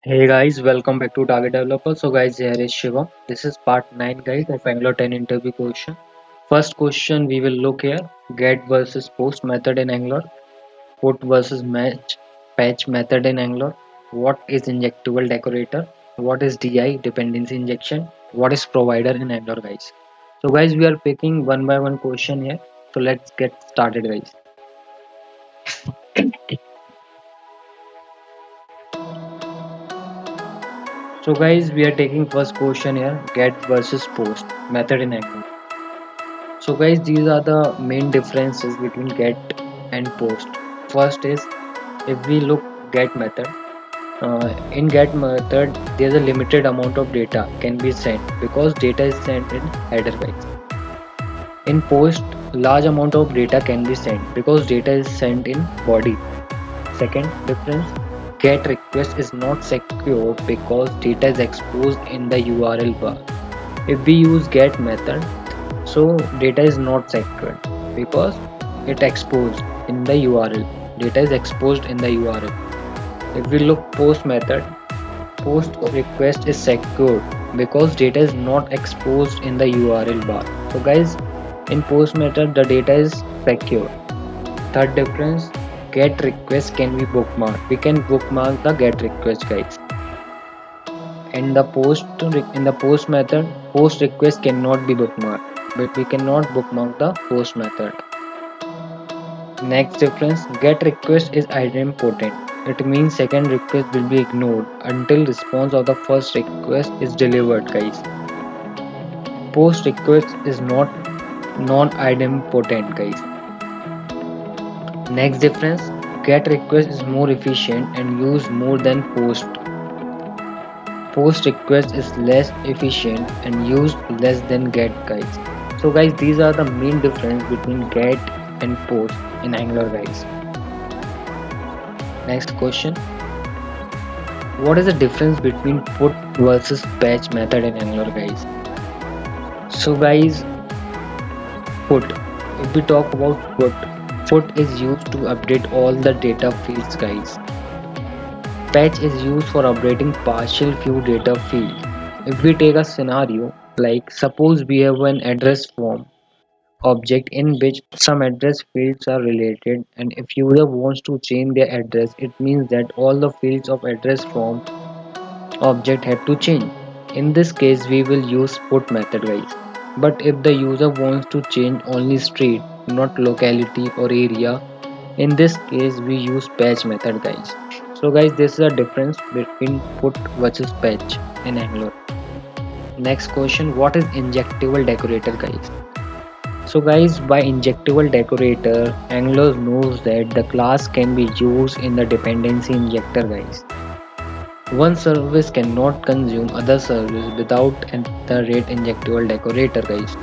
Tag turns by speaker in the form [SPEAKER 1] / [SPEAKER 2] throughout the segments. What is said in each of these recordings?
[SPEAKER 1] Hey guys, welcome back to Target Developer. So guys, here is Shivam. This is part 9 guys of Angular 10 interview question. First question we will look here, get versus post method in Angular, put versus match patch method in Angular, what is injectable decorator, what is DI dependency injection, what is provider in Angular guys. So guys, we are picking one by one question here. So let's get started guys. So guys, we are taking first question here, get versus post method in Angular. So guys, these are the main differences between get and post. First is if we look get method, in get method there's a limited amount of data can be sent because data is sent in header files. In post, large amount of data can be sent because data is sent in body. Second difference, get request is not secure because data is exposed in the URL bar. If we use get method, so data is not secured because it exposed in the URL. Data is exposed in the URL. If we look post method, post request is secured because data is not exposed in the URL bar. So guys, in post method the data is secure. Third difference, get request can be bookmarked. We can bookmark the get request guys. In the post method, post request cannot be bookmarked, but we cannot bookmark the post method. Next difference, get request is idempotent. It means second request will be ignored until response of the first request is delivered guys. Post request is not non-idempotent guys. Next difference, get request is more efficient and used more than post. Post request is less efficient and used less than get guys. So guys, these are the main difference between get and post in Angular guys. Next question, what is the difference between put versus patch method in Angular guys? So guys, put, if we talk about put is used to update all the data fields guys. Patch is used for updating partial few data fields. If we take a scenario like suppose we have an address form object in which some address fields are related, and if user wants to change their address, it means that all the fields of address form object have to change. In this case we will use put method guys. But if the user wants to change only street, not locality or area, in this case we use patch method guys. So guys, this is a difference between put versus patch in Angular. Next question, what is injectable decorator guys? So guys, by injectable decorator, Angular knows that the class can be used in the dependency injector guys. One service cannot consume other service without the rate injectable decorator guys.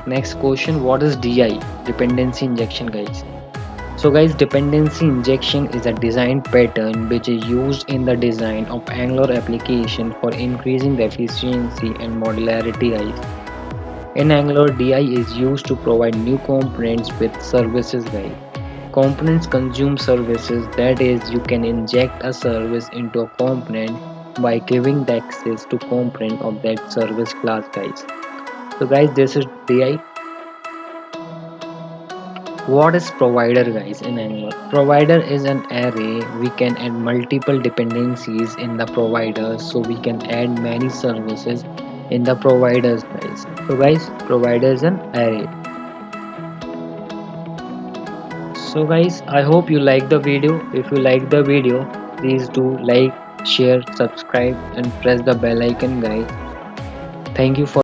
[SPEAKER 1] Next question, what is DI? Dependency injection guys. So guys, dependency injection is a design pattern which is used in the design of Angular application for increasing the efficiency and modularity guys. In Angular, DI is used to provide new components with services guys. Components consume services, that is, you can inject a service into a component by giving the access to component of that service class guys. So guys, this is DI. What is provider guys in Angular? Provider is an array. We can add multiple dependencies in the provider, so we can add many services in the providers guys. So guys, provider is an array. So guys, I hope you like the video. If you like the video, please do like, share, subscribe and press the bell icon guys. Thank you for